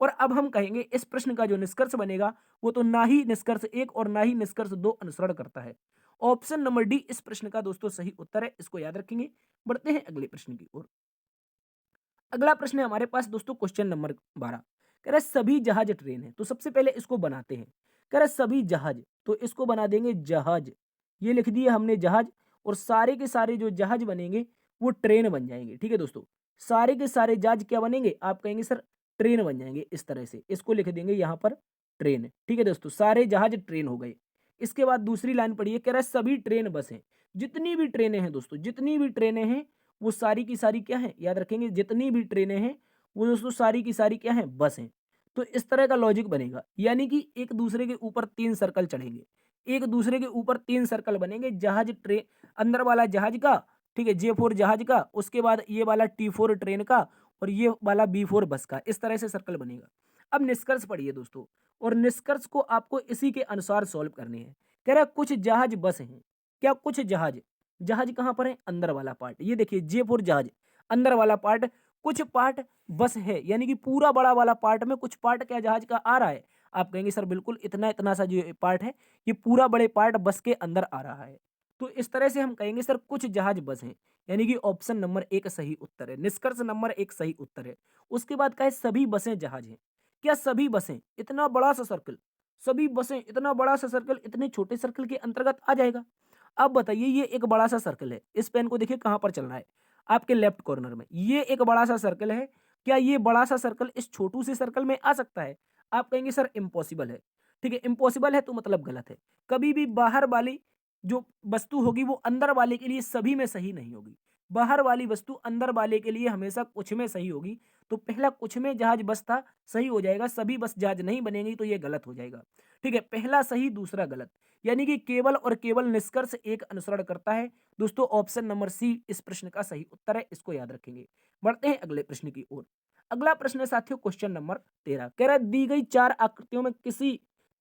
और अब हम कहेंगे इस प्रश्न का जो निष्कर्ष बनेगा वो तो ना ही निष्कर्ष 1 और ना ही निष्कर्ष 2 अनुसरण करता है। ऑप्शन नंबर डी इस प्रश्न का दोस्तों सही उत्तर है, इसको याद रखेंगे। बढ़ते हैं अगले प्रश्न की ओर। अगला प्रश्न है हमारे पास दोस्तों क्वेश्चन नंबर 12। कह रहा है सभी जहाज ट्रेन है, तो सबसे पहले इसको बनाते हैं। कह रहा है सभी जहाज, तो इसको बना देंगे जहाज। ये लिख दिया हमने जहाज, और सारे के सारे जो जहाज बनेंगे वो ट्रेन बन जाएंगे। ठीक है दोस्तों, सारे के सारे जहाज क्या बनेंगे, आप कहेंगे सर ट्रेन बन जाएंगे। इस तरह से इसको लिख देंगे यहाँ पर ट्रेन। ठीक है दोस्तों, सारे जहाज ट्रेन हो गए। इसके बाद दूसरी लाइन पढ़िए, कह रहा है सभी ट्रेन बस हैं। जितनी भी ट्रेनें हैं दोस्तों, जितनी भी ट्रेनें हैं वो सारी की सारी क्या है, याद रखेंगे, जितनी भी ट्रेनें हैं वो दोस्तों सारी की सारी क्या है, बस हैं। तो इस तरह का लॉजिक बनेगा, यानी कि एक दूसरे के ऊपर 3 सर्कल चढ़ेंगे, एक दूसरे के ऊपर 3 सर्कल बनेंगे। जहाज ट्रेन, अंदर वाला जहाज का, ठीक है, J4 जहाज का, उसके बाद ये वाला T4 ट्रेन का, और ये वाला B4 बस का। इस तरह से सर्कल बनेगा। अब निष्कर्ष पढ़िए दोस्तों, और निष्कर्ष को आपको इसी के अनुसार सॉल्व करने हैं। कह रहा है कुछ जहाज बस हैं। क्या कुछ जहाज, जहाज कहाँ पर है, अंदर वाला पार्ट। ये देखिए J4 जहाज, अंदर वाला पार्ट, कुछ पार्ट बस है, यानी कि पूरा बड़ा वाला पार्ट में कुछ पार्ट क्या जहाज का आ रहा है। आप कहेंगे सर बिल्कुल इतना इतना सा जो पार्ट है ये पूरा बड़े पार्ट बस के अंदर आ रहा है। तो इस तरह से हम कहेंगे सर कुछ जहाज बस हैं, यानी कि ऑप्शन नंबर 1 सही उत्तर है, निष्कर्ष नंबर 1 सही उत्तर है। उसके बाद का है सभी बसें जहाज हैं। क्या सभी बसें, इतना बड़ा सा सर्कल, सभी बसें इतना बड़ा सा सर्कल इतने छोटे सर्कल के अंतर्गत आ जाएगा? अब बताइए, ये एक बड़ा सा सर्कल है, इस पेन को देखिए कहाँ पर चल रहा है, आपके लेफ्ट कॉर्नर में। ये एक बड़ा सा सर्कल है, क्या ये बड़ा सा सर्कल इस छोटू से सर्कल में आ सकता है? आप कहेंगे सर इम्पॉसिबल है। ठीक है, इम्पॉसिबल है तो मतलब गलत है। कभी भी बाहर वाली जो वस्तु होगी वो अंदर वाले के लिए सभी में सही नहीं होगी। बाहर वाली वस्तु अंदर वाले के लिए हमेशा कुछ में सही होगी। तो पहला कुछ में जहाज बस था, सही हो जाएगा। सभी बस जहाज नहीं बनेंगी तो ये गलत हो जाएगा। ठीक है, पहला सही दूसरा गलत, यानी कि केवल और केवल निष्कर्ष 1 अनुसरण करता है। दोस्तों ऑप्शन नंबर सी इस प्रश्न का सही उत्तर है, इसको याद रखेंगे। बढ़ते हैं अगले प्रश्न की ओर। अगला प्रश्न है साथियों क्वेश्चन नंबर 13। कह रहा है दी गई 4 आकृतियों में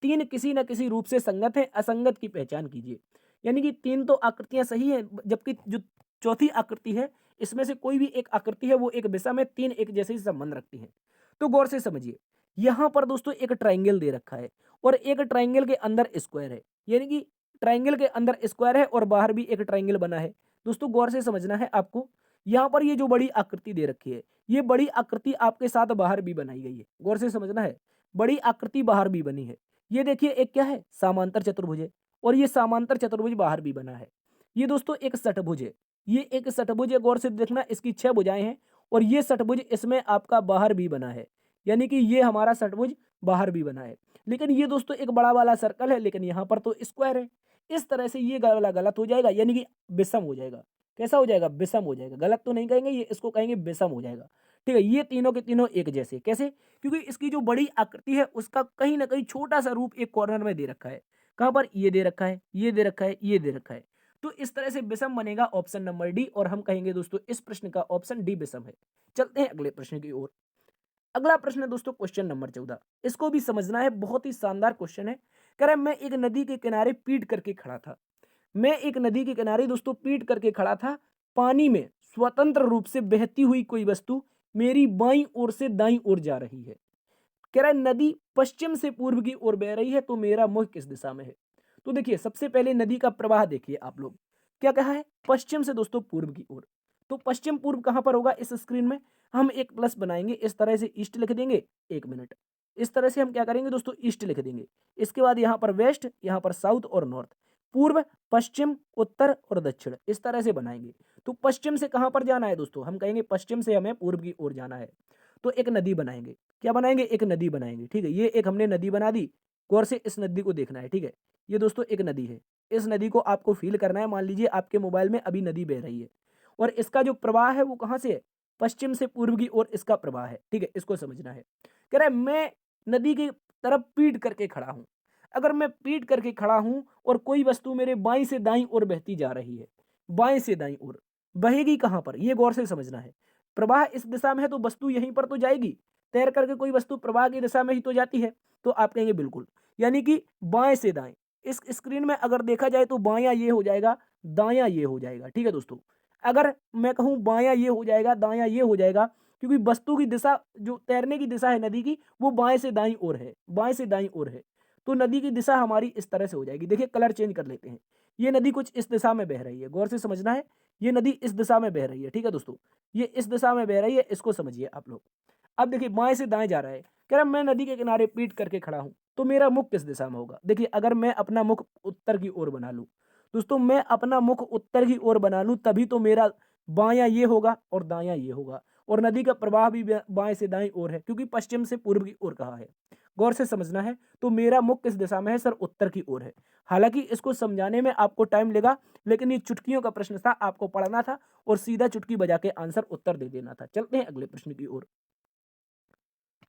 तीन किसी न किसी रूप से संगत है, असंगत की पहचान कीजिए। यानी कि 3 तो आकृतियां सही हैं, जबकि जो चौथी आकृति है इसमें से कोई भी एक आकृति है वो एक विषम में 3 एक जैसे ही संबंध रखती है। तो गौर से समझिए, यहां पर दोस्तों एक ट्राइंगल दे रखा है और एक ट्राइंगल के अंदर स्क्वायर है, यानी कि ट्राइंगल के अंदर स्क्वायर है और बाहर भी एक ट्राइंगल बना है। दोस्तों गौर से समझना है आपको, यहाँ पर ये जो बड़ी आकृति दे रखी है, ये बड़ी आकृति आपके साथ बाहर भी बनाई गई है। गौर से समझना है, बड़ी आकृति बाहर भी बनी है। ये देखिए एक क्या है, समांतर चतुर्भुज है, और ये समांतर चतुर्भुज बाहर भी बना है। ये दोस्तों एक षटभुज है, ये एक षटभुज है। गौर से देखना, इसकी 6 भुजाएं हैं और ये षटभुज इसमें आपका बाहर भी बना है, यानी कि ये हमारा षटभुज बाहर भी बना है। लेकिन ये दोस्तों एक बड़ा वाला सर्कल है, लेकिन यहाँ पर तो स्क्वायर है। इस तरह से ये वाला गलत हो जाएगा, यानी कि विषम हो जाएगा। कैसा हो जाएगा, विषम हो जाएगा। गलत तो नहीं कहेंगे, ये इसको कहेंगे विषम हो जाएगा। ठीक है, ये तीनों के तीनों एक जैसे। कैसे? क्योंकि इसकी जो बड़ी आकृति है उसका कहीं ना कहीं छोटा सा रूप एक कॉर्नर में दे रखा है। कहां पर? ये दे रखा है, ये दे रखा है, ये दे रखा है। तो इस तरह से विषम बनेगा ऑप्शन नंबर डी, और हम कहेंगे दोस्तों इस प्रश्न का ऑप्शन डी विषम है। चलते हैं अगले प्रश्न की ओर। अगला प्रश्न है दोस्तों क्वेश्चन नंबर 14। इसको भी समझना है, बहुत ही शानदार क्वेश्चन है। कह रहा है मैं एक नदी के किनारे पीट करके खड़ा था। मैं एक नदी के किनारे दोस्तों पीट करके खड़ा था। पानी में स्वतंत्र रूप से बहती हुई कोई वस्तु मेरी बाईं ओर से दाईं ओर जा रही है। कह रहा है नदी पश्चिम से पूर्व की ओर बह रही है, तो मेरा मुख किस दिशा में है? तो देखिए सबसे पहले नदी का प्रवाह देखिए आप लोग। क्या कहा है? पश्चिम से दोस्तों पूर्व की ओर। तो पश्चिम पूर्व कहां पर होगा? इस स्क्रीन में हम एक प्लस बनाएंगे, इस तरह से ईस्ट लिख देंगे। 1 मिनट, इस तरह से हम क्या करेंगे दोस्तों, ईस्ट लिख देंगे। इसके बाद यहाँ पर वेस्ट, यहाँ पर साउथ और नॉर्थ, पूर्व, पश्चिम, उत्तर और दक्षिण, इस तरह से बनाएंगे। तो पश्चिम से कहां पर जाना है दोस्तों? हम कहेंगे पश्चिम से हमें पूर्व की ओर जाना है। तो एक नदी बनाएंगे। क्या बनाएंगे? एक नदी बनाएंगे। ठीक है, ये एक हमने नदी बना दी। गौर से इस नदी को देखना है। ठीक है, ये दोस्तों एक नदी है। इस नदी को आपको फील करना है। मान लीजिए आपके मोबाइल में अभी नदी बह रही है और इसका जो प्रवाह है वो कहाँ से है? पश्चिम से पूर्व की ओर इसका प्रवाह है। ठीक है, इसको समझना है। कह रहा है मैं नदी की तरफ पीठ करके खड़ा हूं। अगर मैं पीठ करके खड़ा हूं और कोई वस्तु मेरे बाईं से दाईं ओर बहती जा रही है, बाएं से दाईं ओर बहेगी कहां पर? ये गौर से समझना है। प्रवाह इस दिशा में है तो वस्तु यहीं पर तो जाएगी। तैर करके कोई वस्तु प्रवाह की दिशा में ही तो जाती है। तो आप कहेंगे बिल्कुल, यानी कि बाएं से दाएं। इस स्क्रीन में अगर देखा जाए तो बायां ये हो जाएगा, दायां ये हो जाएगा। ठीक है दोस्तों, अगर मैं कहूं बायां ये हो जाएगा, दायां ये हो जाएगा, क्योंकि वस्तु की दिशा जो तैरने की दिशा है नदी की, वो बाएं से दाईं ओर है, बाएं से दाईं ओर है। तो नदी की दिशा हमारी इस तरह से हो जाएगी। देखिए कलर चेंज कर लेते हैं। ये नदी कुछ इस दिशा में बह रही है, गौर से समझना है। ये नदी इस दिशा में बह रही है। ठीक है दोस्तों, ये इस दिशा में बह रही है, इसको समझिए आप लोग। अब देखिए बाएं से दाएं जा रहा है। कह रहा मैं नदी के किनारे पीठ करके खड़ा हूं, तो मेरा मुख किस दिशा में होगा? देखिए अगर मैं अपना मुख उत्तर की ओर बना लूं, दोस्तों मैं अपना मुख उत्तर की ओर बना लूं, तभी तो मेरा बायां ये होगा और दायां ये होगा। और नदी का प्रवाह भी बाएं से दाएं ओर है, क्योंकि पश्चिम से पूर्व की ओर कहा है। गौर से समझना है। तो मेरा मुख किस दिशा में है? सर उत्तर की ओर है। हालांकि इसको समझाने में आपको टाइम लेगा, लेकिन ये चुटकियों का प्रश्न था, आपको पढ़ना था और सीधा चुटकी बजा के आंसर उत्तर दे देना था। चलते हैं अगले प्रश्न की ओर।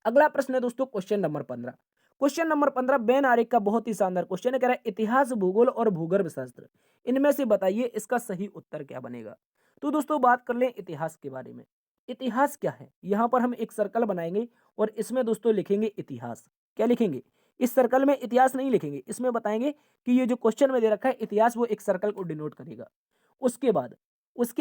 अगला प्रश्न है दोस्तों question number 15। Question number 15 Ben आरेख का बहुत ही शानदार क्वेश्चन है। कह रहा है इतिहास, भूगोल और भूगर्भ शास्त्र, इनमें से बताइए इसका सही उत्तर क्या बनेगा। तो दोस्तों बात कर लें इतिहास के बारे में। इतिहास क्या है? यहां पर हम एक सर्कल बनाएंगे और इसमें दोस्तों लिखेंगे इतिहास। क्या लिखेंगे? इस सर्कल में इतिहास नहीं लिखेंगे, इसमें बताएंगे कि ये जो क्वेश्चन में दे रखा है इतिहास, वो एक सर्कल को डिनोट करेगा। उसके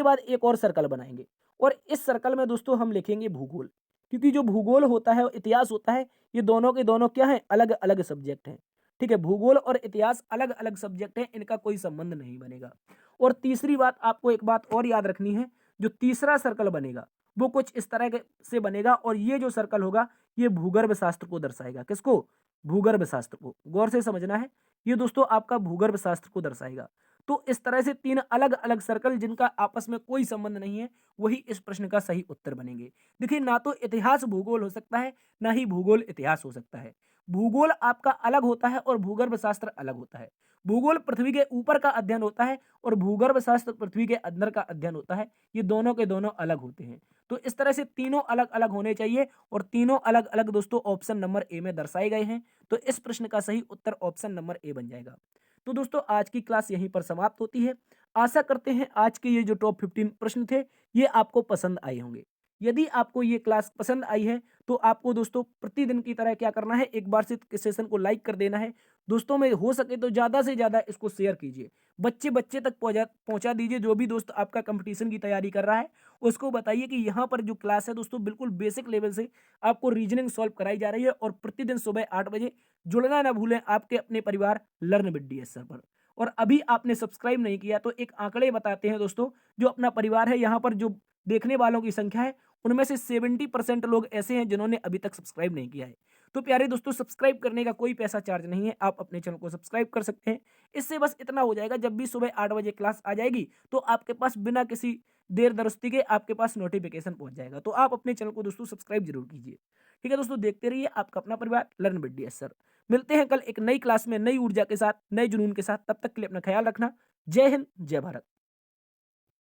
बाद एक और सर्कल बनाएंगे और इस सर्कल में दोस्तों हम लिखेंगे भूगोल। क्योंकि जो भूगोल होता है और इतिहास होता है, ये दोनों के दोनों क्या हैं? अलग अलग सब्जेक्ट हैं। ठीक है, भूगोल और इतिहास अलग अलग सब्जेक्ट हैं, इनका कोई संबंध नहीं बनेगा। और तीसरी बात, आपको एक बात और याद रखनी है। जो तीसरा सर्कल बनेगा वो कुछ इस तरह से बनेगा और ये जो सर्कल होगा ये भूगर्भ शास्त्र को दर्शाएगा। किसको? भूगर्भ शास्त्र को। गौर से समझना है। ये दोस्तों आपका भूगर्भ शास्त्र को दर्शाएगा। तो इस तरह से तीन अलग अलग सर्कल जिनका आपस में कोई संबंध नहीं है, वही इस प्रश्न का सही उत्तर बनेंगे। देखिए ना तो इतिहास भूगोल हो सकता है, ना ही भूगोल इतिहास हो सकता है। भूगोल आपका अलग होता है और भूगर्भ शास्त्र अलग होता है। भूगोल पृथ्वी के ऊपर का अध्ययन होता है और भूगर्भ शास्त्र पृथ्वी के अंदर का अध्ययन होता है। ये दोनों के दोनों अलग होते हैं। तो इस तरह से तीनों अलग अलग होने चाहिए और तीनों अलग अलग दोस्तों ऑप्शन नंबर ए में दर्शाए गए हैं। तो इस प्रश्न का सही उत्तर ऑप्शन नंबर ए बन जाएगा। तो दोस्तों आज की क्लास यहीं पर समाप्त होती है। आशा करते हैं आज के ये जो टॉप 15 प्रश्न थे ये आपको पसंद आए होंगे। यदि आपको ये क्लास पसंद आई है तो आपको दोस्तों प्रतिदिन की तरह क्या करना है, एक बार से इस सेशन को लाइक कर देना है। दोस्तों में हो सके तो ज़्यादा से ज़्यादा इसको शेयर कीजिए। बच्चे बच्चे तक पहुंचा दीजिए। जो भी दोस्त आपका कंपटीशन की तैयारी कर रहा है उसको बताइए कि यहाँ पर जो क्लास है दोस्तों बिल्कुल बेसिक लेवल से आपको रीजनिंग सॉल्व कराई जा रही है और प्रतिदिन सुबह 8 बजे जुड़ना ना भूलें आपके अपने परिवार लर्न विद डीएस सर पर। और अभी आपने सब्सक्राइब नहीं किया तो एक आंकड़े बताते हैं दोस्तों, जो अपना परिवार है यहाँ पर जो देखने वालों की संख्या है उनमें से 70% लोग ऐसे हैं जिन्होंने अभी तक सब्सक्राइब नहीं किया है। तो प्यारे दोस्तों सब्सक्राइब करने का कोई पैसा चार्ज नहीं है, आप अपने चैनल को सब्सक्राइब कर सकते हैं। इससे बस इतना हो जाएगा, जब भी सुबह 8 बजे क्लास आ जाएगी तो आपके पास बिना किसी देर दरस्ती के आपके पास नोटिफिकेशन पहुंच जाएगा। तो आप अपने चैनल को दोस्तों सब्सक्राइब जरूर कीजिए। ठीक है दोस्तों, देखते रहिए आपका अपना परिवार लर्न विद डीएस सर। मिलते हैं कल एक नई क्लास में नई ऊर्जा के साथ, नए जुनून के साथ। तब तक के लिए अपना ख्याल रखना। जय हिंद, जय भारत।